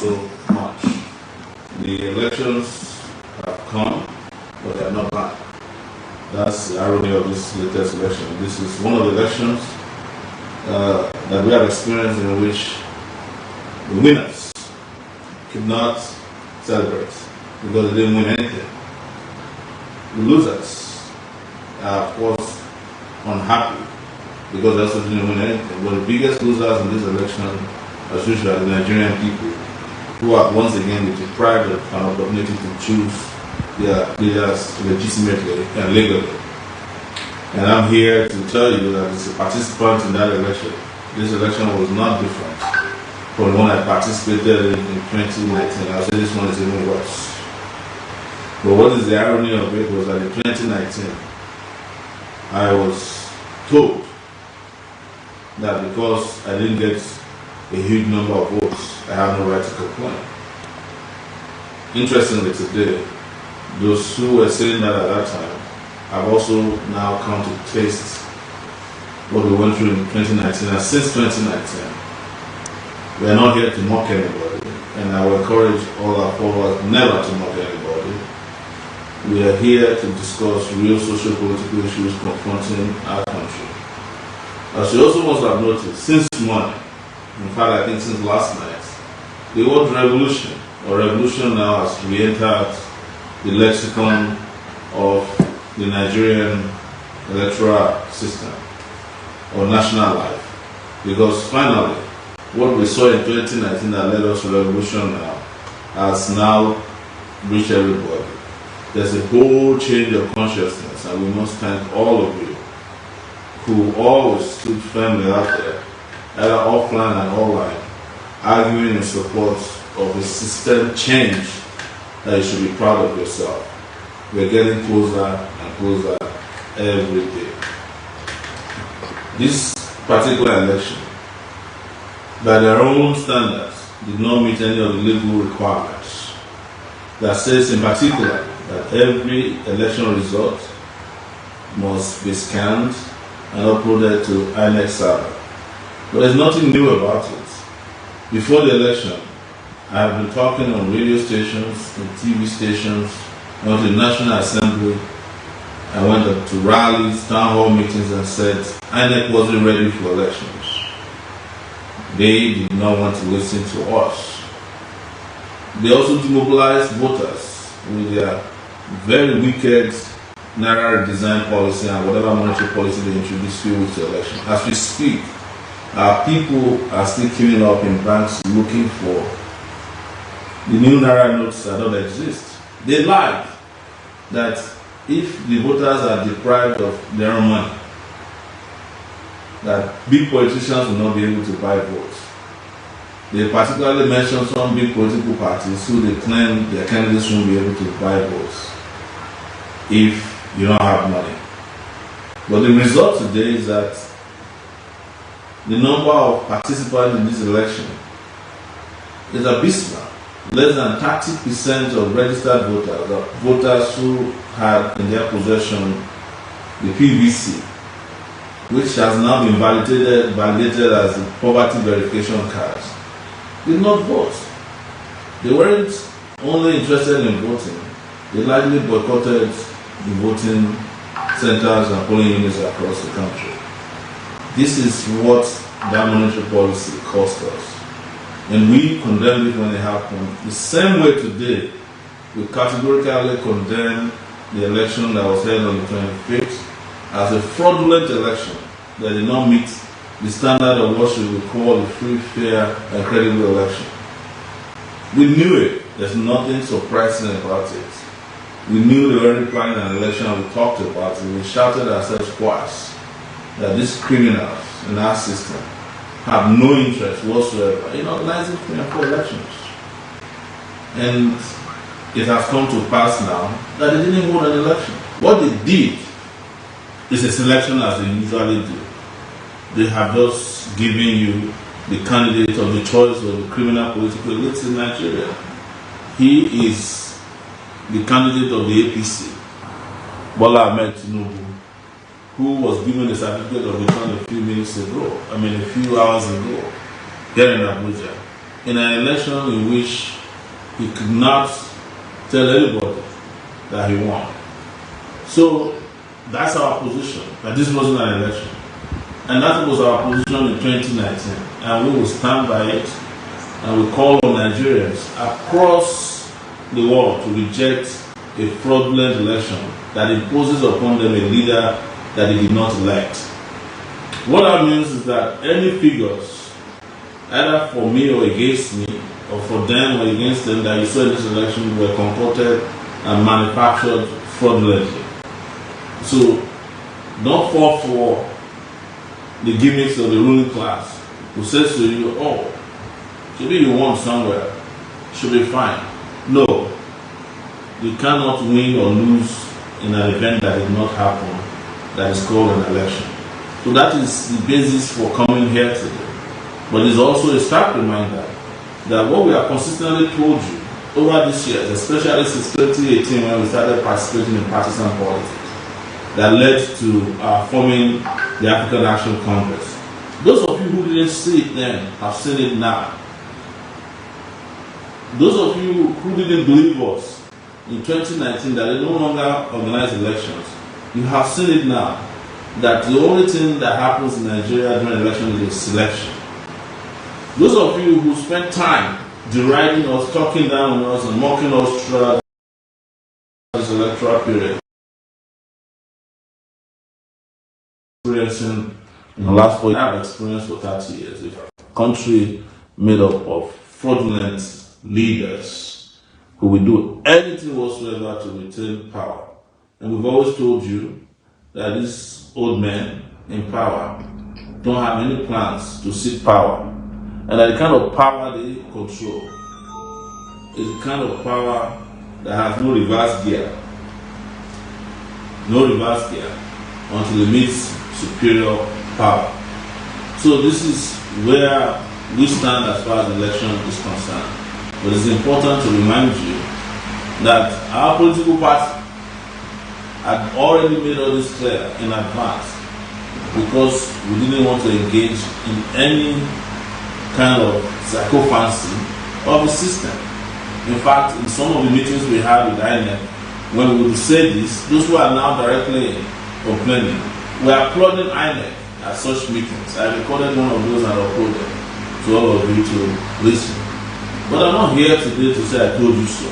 so much. The elections have come, but they are not back. That's the irony of this latest election. This is one of the elections that we have experienced in which the winners could not celebrate because they didn't win anything. The losers are, of course, unhappy because they also didn't win anything. But the biggest losers in this election, as usual, are the Nigerian people, who are once again deprived of an opportunity to choose their leaders legitimately and legally. And I'm here to tell you that as a participant in that election, this election was not different from the one I participated in 2019. I'll say this one is even worse. But what is the irony of it was that in 2019, I was told that because I didn't get a huge number of votes, I have no right to complain. Interestingly today, those who were saying that at that time have also now come to taste what we went through in 2019. And since 2019, we are not here to mock anybody, and I will encourage all our followers never to mock anybody. We are here to discuss real socio-political issues confronting our country. As you also must have noticed, since morning, in fact I think since last night, the word revolution or revolution now has re-entered the lexicon of the Nigerian electoral system or national life. Because finally, what we saw in 2019 that led us to revolution now has now reached everybody. There's a whole change of consciousness, and we must thank all of you who always stood firmly out there, either offline and online, arguing in support of a system change that you should be proud of yourself. We're getting closer and closer every day. This particular election, by their own standards, did not meet any of the legal requirements. That says in particular that every election result must be scanned and uploaded to INEC server. But there's nothing new about it. Before the election, I have been talking on radio stations and TV stations, I went to the National Assembly, I went up to rallies, town hall meetings, and said INEC wasn't ready for elections. They did not want to listen to us. They also demobilized voters with their very wicked Naira design policy and whatever monetary policy they introduced few weeks to the election. As we speak, our people are still queuing up in banks looking for the new Naira notes that don't exist. They lied that if the voters are deprived of their own money, that big politicians will not be able to buy votes. They particularly mentioned some big political parties who they claim their candidates won't be able to buy votes if you don't have money. But the result today is that the number of participants in this election is abysmal. Less than 30% of registered voters are voters who had in their possession the PVC, which has now been validated as the poverty verification cards, did not vote. They weren't only interested in voting, they likely boycotted the voting centers and polling units across the country. This is what that monetary policy cost us. And we condemned it when it happened. The same way today, we categorically condemn the election that was held on the 25th as a fraudulent election that did not meet the standard of what we would call a free, fair, and credible election. We knew it. There's nothing surprising about it. We knew they were already planning an election, and we talked about it. We shouted ourselves twice that these criminals in our system have no interest whatsoever in organizing free and fair elections. And it has come to pass now that they didn't hold an election. What they did is a selection as they usually do. They have just given you the candidate of the choice of the criminal political elites in Nigeria. He is the candidate of the APC, Bola Ahmed Tinubu, who was given a certificate of return a few hours ago, here in Abuja. in an election in which he could not tell anybody that he won. So that's our position, that this wasn't an election. And that was our position in 2019. And we will stand by it. And we call on Nigerians across the world to reject a fraudulent election that imposes upon them a leader that they did not elect. What that means is that any figures, either for me or against me, or for them or against them, that you saw in this election were concocted and manufactured fraudulently. So don't fall for the gimmicks of the ruling class who says to you, oh, maybe you won somewhere, should be fine. No, you cannot win or lose in an event that did not happen, that is called an election. So that is the basis for coming here today. But it's also a stark reminder that what we have consistently told you over these years, especially since 2018 when we started participating in partisan politics, that led to forming the African Action Congress. Those of you who didn't see it then have seen it now. Those of you who didn't believe us in 2019 that they no longer organize elections, you have seen it now, that the only thing that happens in Nigeria during election is selection. Those of you who spent time deriding us, talking down on us, and mocking us throughout this electoral period, experiencing in the last 4 years, I've experienced for 30 years, a country made up of fraudulent leaders who will do anything whatsoever to retain power. And we've always told you that these old men in power don't have any plans to seek power, and that the kind of power they control is the kind of power that has no reverse gear. No reverse gear until it meets superior power. So this is where we stand as far as the election is concerned. But it's important to remind you that our political party had already made all this clear in advance, because we didn't want to engage in any kind of sycophancy of the system. In fact, in some of the meetings we had with INEC, when we would say this, those who are now directly complaining, we are applauding INEC at such meetings. I recorded one of those and uploaded to all of you to listen. But I'm not here today to say I told you so.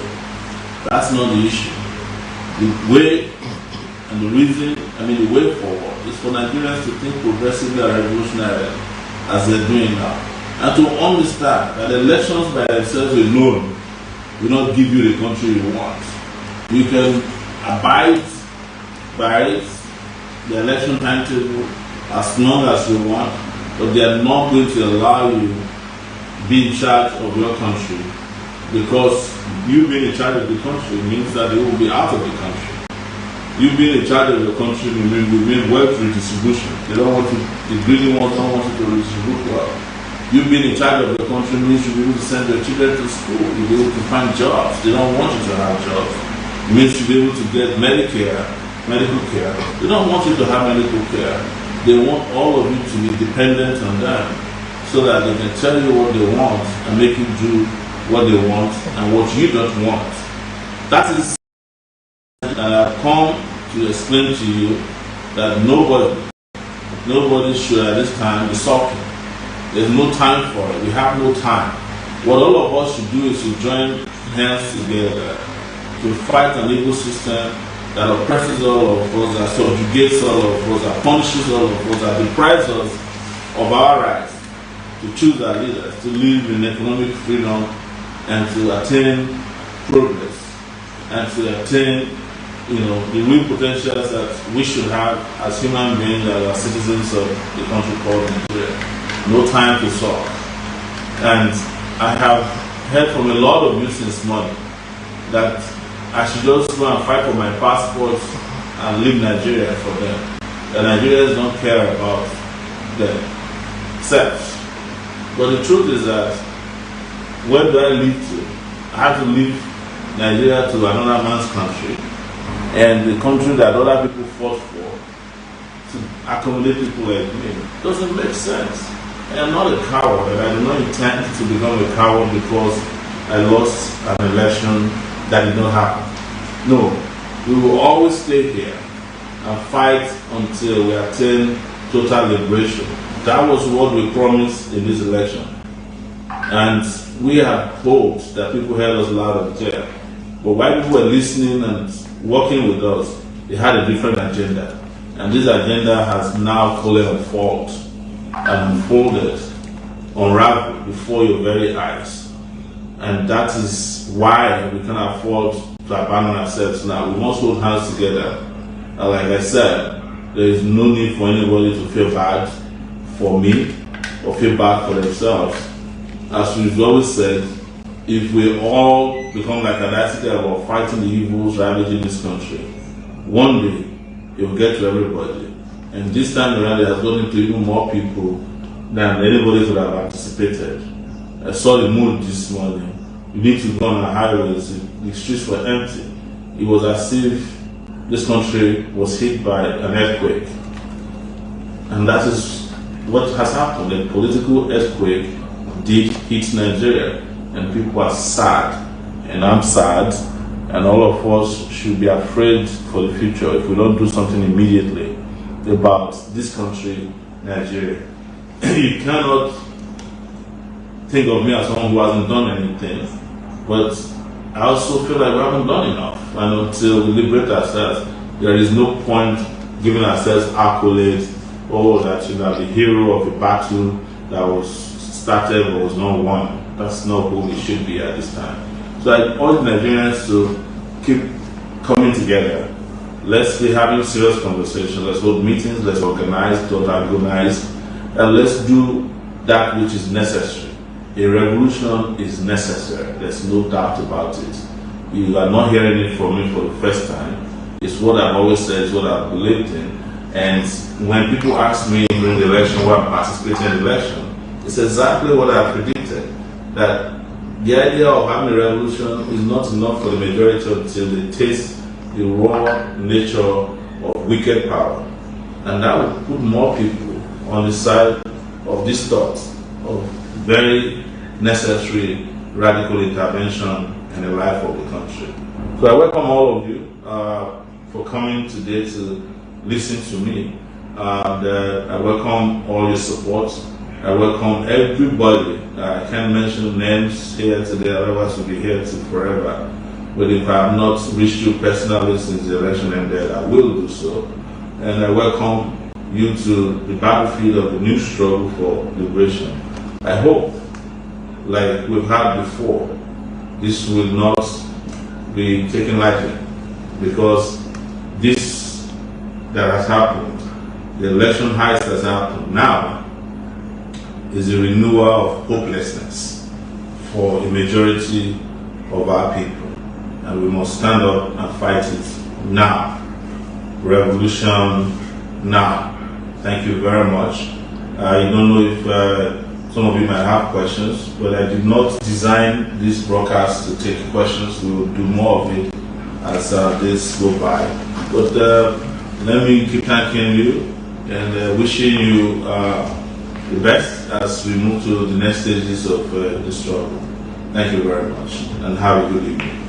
That's not the issue. The way and the reason, the way forward is for Nigerians to think progressively and revolutionarily as they're doing now. And to understand that elections by themselves alone will not give you the country you want. You can abide by it, the election timetable, as long as you want, but they are not going to allow you to be in charge of your country, because you being in charge of the country means that they will be out of the country. You being in charge of the country will mean wealth redistribution. They don't want to, the greedy ones don't want you to redistribute well. You being in charge of the country means you'll be able to send your children to school, you'll be able to find jobs. They don't want you to have jobs. It means you'll be able to get medical care. They don't want you to have medical care. They want all of you to be dependent on them, so that they can tell you what they want and make you do what they want and what you don't want. That is, and I've come to explain to you that nobody should at this time be sulking. There's no time for it. We have no time. What all of us should do is to join hands together to fight an evil system that oppresses all of us, that subjugates all of us, that punishes all of us, that deprives us of our rights to choose our leaders, to live in economic freedom, and to attain progress, and to attain the real potentials that we should have as human beings, as citizens of the country called Nigeria. No time to solve. And I have heard from a lot of you since morning that I should just go and fight for my passport and leave Nigeria for them. The Nigerians don't care about themselves. But the truth is that, where do I live to? I have to leave Nigeria to another man's country, and the country that other people fought for to accommodate people like me. Doesn't make sense. I am not a coward, and I do not intend to become a coward because I lost an election that did not happen. No, we will always stay here and fight until we attain total liberation. That was what we promised in this election. And we had hoped that people heard us loud and clear. But while people were listening and working with us, they had a different agenda. And this agenda has now fully unfolded and unfolded, unraveled before your very eyes. And that is why we cannot afford to abandon ourselves now. We must hold hands together. And like I said, there is no need for anybody to feel bad for me or feel bad for themselves. As we've always said, if we all become like an article about fighting the evils ravaging this country, one day it will get to everybody. And this time around, it has gotten to even more people than anybody could have anticipated. I saw the mood this morning. You need to go on the highways, the streets were empty. It was as if this country was hit by an earthquake. And that is what has happened. A political earthquake did hit Nigeria, and people are sad, and I'm sad, and all of us should be afraid for the future if we don't do something immediately about this country, Nigeria. You cannot think of me as someone who hasn't done anything, but I also feel like we haven't done enough. And until we liberate ourselves, there is no point giving ourselves accolades, that you are the hero of a battle that was started but was not won. That's not who we should be at this time. So I urge Nigerians to keep coming together. Let's be having serious conversations. Let's hold meetings. Let's organize, don't agonize, and let's do that which is necessary. A revolution is necessary. There's no doubt about it. You are not hearing it from me for the first time. It's what I've always said. It's what I've believed in. And when people ask me during the election why I'm participating in the election, it's exactly what I predicted. That the idea of having a revolution is not enough for the majority until they taste the raw nature of wicked power. And that will put more people on the side of this thought of very necessary radical intervention in the life of the country. So I welcome all of you for coming today to listen to me. And I welcome all your support. I welcome everybody. I can't mention names here today, otherwise we'll be here till forever. But if I have not reached you personally since the election ended, I will do so. And I welcome you to the battlefield of the new struggle for liberation. I hope, like we've had before, this will not be taken lightly, because this that has happened, the election heist has happened now, is a renewal of hopelessness for a majority of our people. And we must stand up and fight it now. Revolution now. Thank you very much. I don't know if some of you might have questions, but I did not design this broadcast to take questions. We will do more of it as this go by. But let me keep thanking you and wishing you the best as we move to the next stages of the struggle. Thank you very much, and have a good evening.